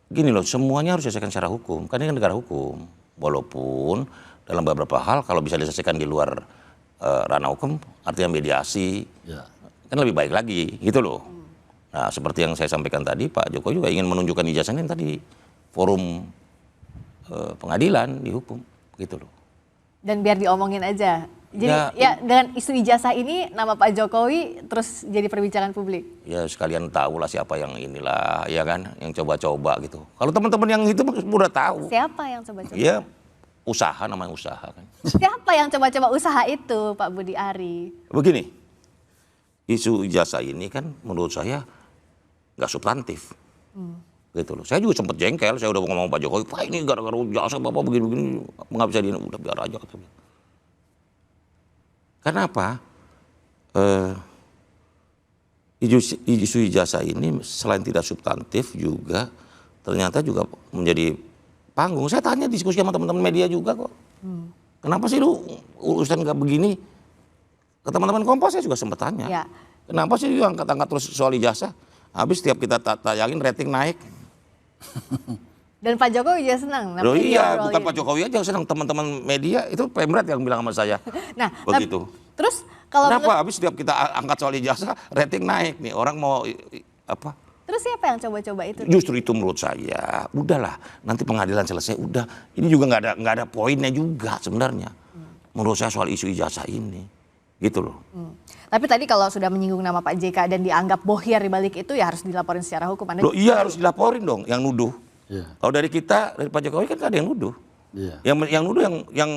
gini loh, semuanya harus diselesaikan secara hukum. Kan ini kan negara hukum. Walaupun dalam beberapa hal kalau bisa diselesaikan di luar ranah hukum, artinya mediasi, kan lebih baik lagi, gitu loh. Nah, seperti yang saya sampaikan tadi, Pak Jokowi juga ingin menunjukkan ijazahnya tadi forum pengadilan di hukum, gitu loh. Dan biar diomongin aja. Jadi ya dengan isu ijazah ini nama Pak Jokowi terus jadi perbincangan publik. Ya sekalian tahu lah siapa yang inilah, ya kan, yang coba-coba gitu. Kalau teman-teman yang itu udah tahu. Siapa yang coba-coba? Ya usaha, namanya usaha kan. Siapa yang coba-coba usaha itu, Pak Budi Ari? Begini, isu ijazah ini kan menurut saya nggak substantif. Gitu loh. Saya juga sempat jengkel, saya udah ngomong Pak Jokowi, Pak ini gara-gara ijazah Bapak begini-begini, nggak bisa udah biar aja katanya. Kenapa? Isu ijazah ini selain tidak substantif juga ternyata juga menjadi panggung. Saya tanya diskusi sama teman-teman media juga kok. Kenapa sih lu urusan nggak begini? Ke teman-teman Kompas saya juga sempat tanya. Ya. Kenapa sih lu angkat-angkat terus soal ijazah? Habis setiap kita tayangin rating naik. Dan Pak Jokowi juga senang. Loh iya, bukan Pak Jokowi aja senang, teman-teman media itu Pemret yang bilang sama saya. Nah, begitu. Terus kalau kenapa habis setiap kita angkat soal ijazah rating naik nih, orang mau apa? Terus siapa yang coba-coba itu? Justru itu menurut saya, udahlah, nanti pengadilan selesai, udah. Ini juga nggak ada poinnya juga sebenarnya. Menurut saya soal isu ijazah ini, gitu loh. Tapi tadi kalau sudah menyinggung nama Pak JK dan dianggap bohir di balik itu ya harus dilaporin secara hukum. Loh iya harus dilaporin dong, yang nuduh. Kalau dari kita, dari Pak Jokowi kan gak ada yang nuduh. Yang nuduh yang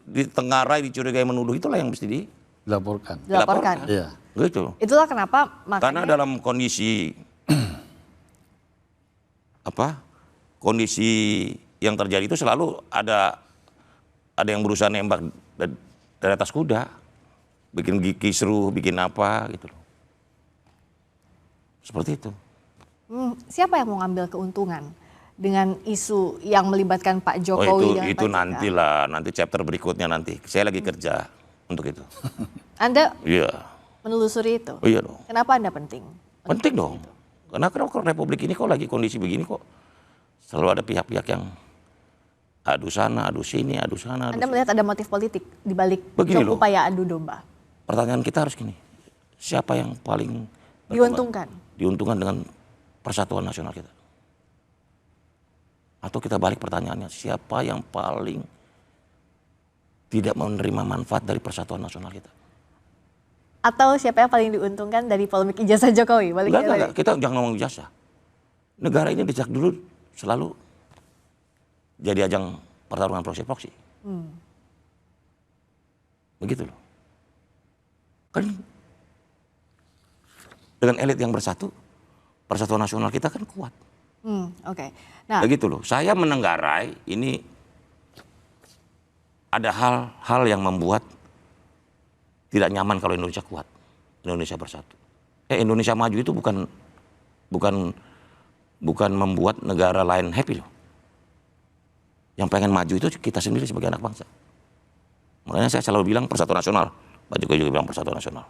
ditengarai, dicurigai menuduh itulah yang mesti dilaporkan. Gitu. Itulah kenapa makanya. Karena dalam kondisi kondisi yang terjadi itu selalu ada yang berusaha nembak dari atas kuda, bikin kisruh, bikin apa gitu loh. Seperti itu. Siapa yang mau ngambil keuntungan dengan isu yang melibatkan Pak Jokowi? Itu nantilah, nanti chapter berikutnya nanti. Saya lagi kerja untuk itu. Anda menelusuri itu? Iya dong. Kenapa Anda penting? Penting dong. Karena Republik ini kok lagi kondisi begini kok selalu ada pihak-pihak yang adu sana, adu sini, adu sana. Anda melihat ada motif politik di balik upaya adu domba? Pertanyaan kita harus gini, siapa yang paling diuntungkan dengan persatuan nasional kita? Atau kita balik pertanyaannya, siapa yang paling tidak menerima manfaat dari persatuan nasional kita? Atau siapa yang paling diuntungkan dari polemik ijazah Jokowi? Enggak, kita jangan ngomong ijazah. Negara ini sejak dulu selalu jadi ajang pertarungan proksi-proksi. Begitu loh. Kan dengan elit yang bersatu, persatuan nasional kita kan kuat. Oke. Nah, begitu loh. Saya menenggarai ini ada hal-hal yang membuat tidak nyaman kalau Indonesia kuat, Indonesia bersatu. Indonesia maju itu bukan membuat negara lain happy loh. Yang pengen maju itu kita sendiri sebagai anak bangsa. Makanya saya selalu bilang persatuan nasional. Pak Jokowi juga bilang persatuan nasional.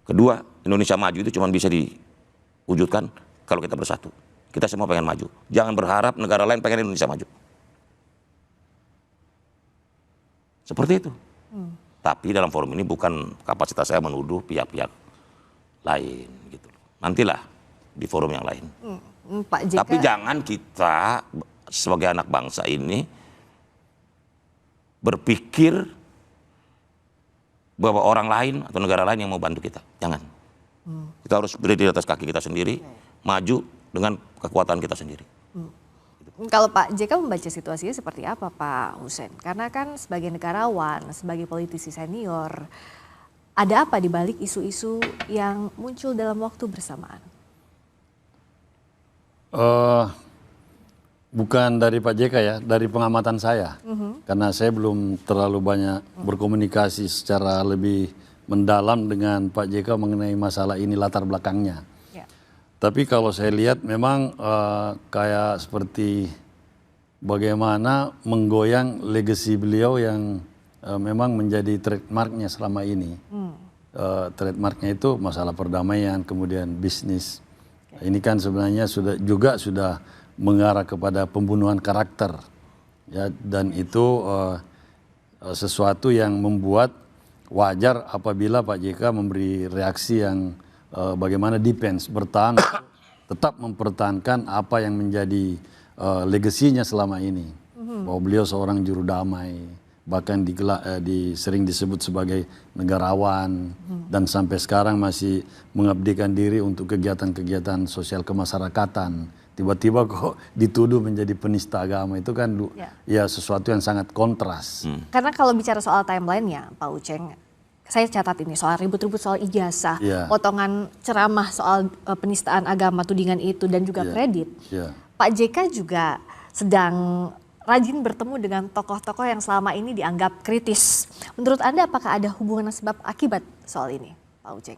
Kedua, Indonesia maju itu cuma bisa diwujudkan kalau kita bersatu. Kita semua pengen maju. Jangan berharap negara lain pengen Indonesia maju. Seperti itu. Tapi dalam forum ini bukan kapasitas saya menuduh pihak-pihak lain gitu. Nantilah di forum yang lain. Pak JK. Tapi jangan kita sebagai anak bangsa ini berpikir bahwa orang lain atau negara lain yang mau bantu kita. Jangan. Kita harus berdiri di atas kaki kita sendiri, maju dengan kekuatan kita sendiri. Kalau Pak JK membaca situasinya seperti apa Pak Hussein? Karena kan sebagai negarawan, sebagai politisi senior, ada apa di balik isu-isu yang muncul dalam waktu bersamaan? Bukan dari Pak JK ya, dari pengamatan saya. Karena saya belum terlalu banyak berkomunikasi secara lebih mendalam dengan Pak JK mengenai masalah ini latar belakangnya. Tapi kalau saya lihat memang kayak seperti bagaimana menggoyang legasi beliau yang memang menjadi trademarknya selama ini. Trademarknya itu masalah perdamaian, kemudian bisnis. Ini kan sebenarnya sudah mengarah kepada pembunuhan karakter, ya, dan itu sesuatu yang membuat wajar apabila Pak JK memberi reaksi yang bagaimana defense, bertahan, tetap mempertahankan apa yang menjadi legasinya selama ini, bahwa beliau seorang juru damai, bahkan sering disebut sebagai negarawan, dan sampai sekarang masih mengabdikan diri untuk kegiatan-kegiatan sosial kemasyarakatan. Tiba-tiba kok dituduh menjadi penista agama, itu kan ya sesuatu yang sangat kontras. Karena kalau bicara soal timelinenya Pak Uceng, saya catat ini soal ribut-ribut soal ijazah, potongan ceramah soal penistaan agama, tudingan itu, dan juga kredit. Pak JK juga sedang rajin bertemu dengan tokoh-tokoh yang selama ini dianggap kritis. Menurut Anda apakah ada hubungan sebab akibat soal ini, Pak Uceng?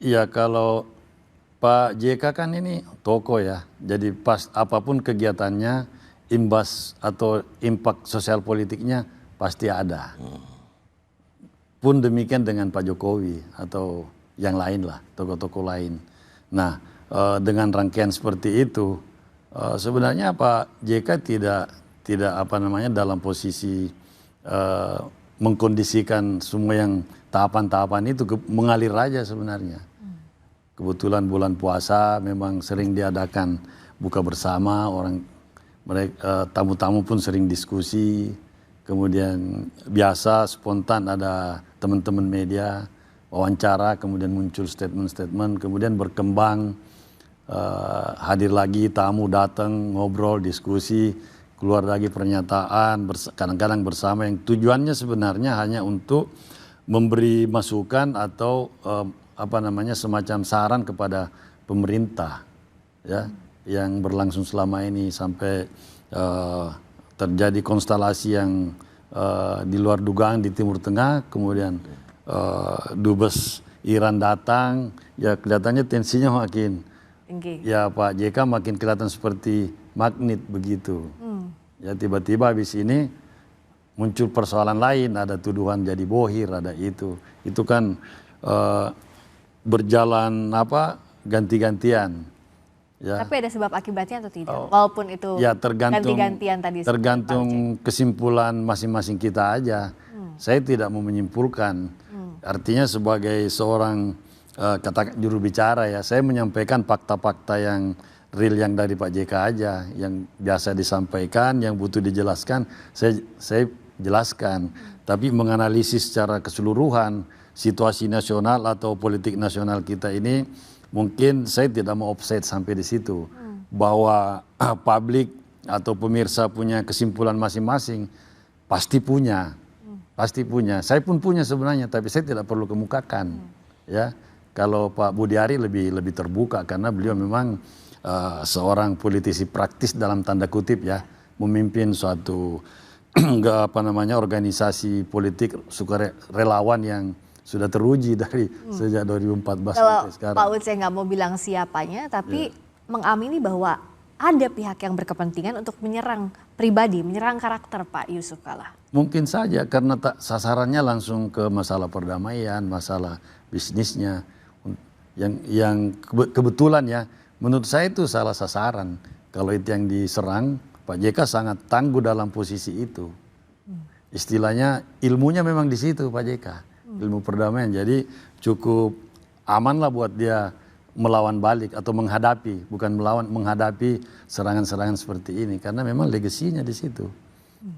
Iya, kalau Pak JK kan ini tokoh ya, jadi pas apapun kegiatannya, imbas atau impact sosial politiknya pasti ada. Pun demikian dengan Pak Jokowi atau yang lain lah, tokoh-tokoh lain. Nah, dengan rangkaian seperti itu, sebenarnya Pak JK tidak apa namanya dalam posisi mengkondisikan semua yang tahapan-tahapan itu mengalir aja sebenarnya. Kebetulan bulan puasa memang sering diadakan buka bersama, tamu-tamu pun sering diskusi. Kemudian biasa spontan ada teman-teman media wawancara, kemudian muncul statement-statement, kemudian berkembang, hadir lagi tamu datang ngobrol diskusi, keluar lagi pernyataan, kadang-kadang bersama yang tujuannya sebenarnya hanya untuk memberi masukan atau semacam saran kepada pemerintah, ya, yang berlangsung selama ini sampai terjadi konstelasi yang di luar dugaan di Timur Tengah, kemudian Dubes Iran datang, ya kelihatannya tensinya makin tinggi. Ya Pak JK makin kelihatan seperti magnet begitu. Ya tiba-tiba habis ini muncul persoalan lain, ada tuduhan jadi bohir, ada itu. Itu kan berjalan ganti-gantian. Ya. Tapi ada sebab akibatnya atau tidak? Walaupun itu ya ganti-gantian tadi. Tergantung kesimpulan masing-masing kita aja. Saya tidak mau menyimpulkan. Artinya sebagai seorang kata juru bicara ya, saya menyampaikan fakta-fakta yang real yang dari Pak JK aja, yang biasa disampaikan, yang butuh dijelaskan, saya jelaskan. Tapi menganalisis secara keseluruhan situasi nasional atau politik nasional kita ini, mungkin saya tidak mau offset sampai di situ. Bahwa publik atau pemirsa punya kesimpulan masing-masing, pasti punya. Pasti punya. Saya pun punya sebenarnya, tapi saya tidak perlu kemukakan. Ya, kalau Pak Budiari lebih terbuka karena beliau memang seorang politisi praktis dalam tanda kutip ya, memimpin suatu organisasi politik sukarelawan yang sudah teruji dari sejak 2014 sampai sekarang. Pak Uceng nggak mau bilang siapanya, tapi mengamini bahwa ada pihak yang berkepentingan untuk menyerang pribadi, menyerang karakter Pak Yusuf Kalla. Mungkin saja karena sasarannya langsung ke masalah perdamaian, masalah bisnisnya, yang kebetulan ya, menurut saya itu salah sasaran. Kalau itu yang diserang, Pak JK sangat tangguh dalam posisi itu. Istilahnya ilmunya memang di situ Pak JK. Ilmu perdamaian, jadi cukup aman lah buat dia melawan balik atau menghadapi, bukan melawan, menghadapi serangan-serangan seperti ini karena memang legasinya di situ.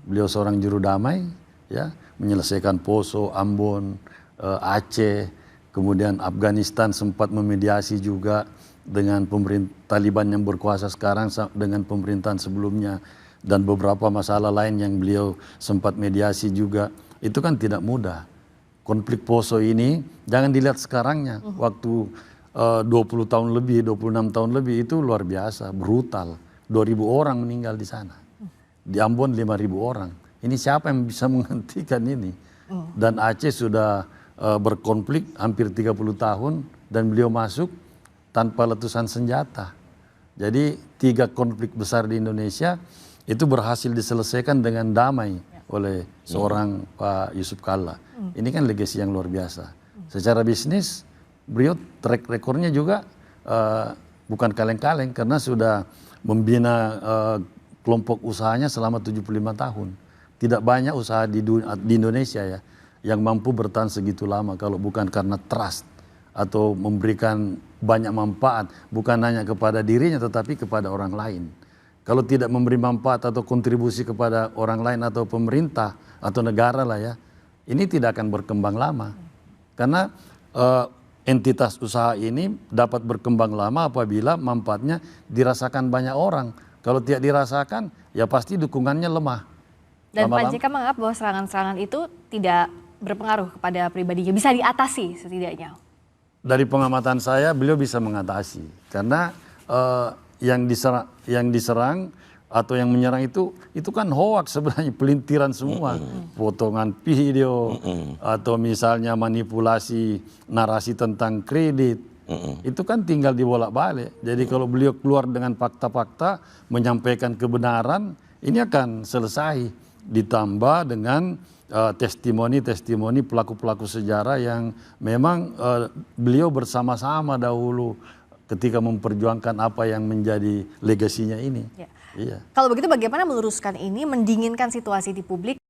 Beliau seorang juru damai, ya, menyelesaikan Poso, Ambon, Aceh, kemudian Afghanistan sempat memediasi juga dengan pemerintah Taliban yang berkuasa sekarang dengan pemerintahan sebelumnya, dan beberapa masalah lain yang beliau sempat mediasi juga. Itu kan tidak mudah. Konflik Poso ini jangan dilihat sekarangnya, waktu 20 tahun lebih, 26 tahun lebih itu luar biasa, brutal. 2.000 orang meninggal di sana. Di Ambon 5.000 orang. Ini siapa yang bisa menghentikan ini? Dan Aceh sudah berkonflik hampir 30 tahun dan beliau masuk tanpa letusan senjata. Jadi 3 konflik besar di Indonesia itu berhasil diselesaikan dengan damai oleh seorang Pak Yusuf Kalla. Ini kan legasi yang luar biasa. Secara bisnis, beliau track recordnya juga bukan kaleng-kaleng karena sudah membina kelompok usahanya selama 75 tahun. Tidak banyak usaha di Indonesia ya yang mampu bertahan segitu lama kalau bukan karena trust atau memberikan banyak manfaat, bukan hanya kepada dirinya tetapi kepada orang lain. Kalau tidak memberi manfaat atau kontribusi kepada orang lain atau pemerintah atau negara lah ya, ini tidak akan berkembang lama. Karena entitas usaha ini dapat berkembang lama apabila manfaatnya dirasakan banyak orang. Kalau tidak dirasakan, ya pasti dukungannya lemah. Dan Pak JK menganggap bahwa serangan-serangan itu tidak berpengaruh kepada pribadinya, bisa diatasi setidaknya. Dari pengamatan saya, beliau bisa mengatasi. Karena yang diserang atau yang menyerang itu kan hoax sebenarnya, pelintiran semua. Potongan video, atau misalnya manipulasi narasi tentang kredit. Itu kan tinggal dibolak-balik. Jadi kalau beliau keluar dengan fakta-fakta, menyampaikan kebenaran, ini akan selesai. Ditambah dengan testimoni-testimoni pelaku-pelaku sejarah yang memang beliau bersama-sama dahulu ketika memperjuangkan apa yang menjadi legasinya ini. Ya. Iya. Kalau begitu bagaimana meluruskan ini, mendinginkan situasi di publik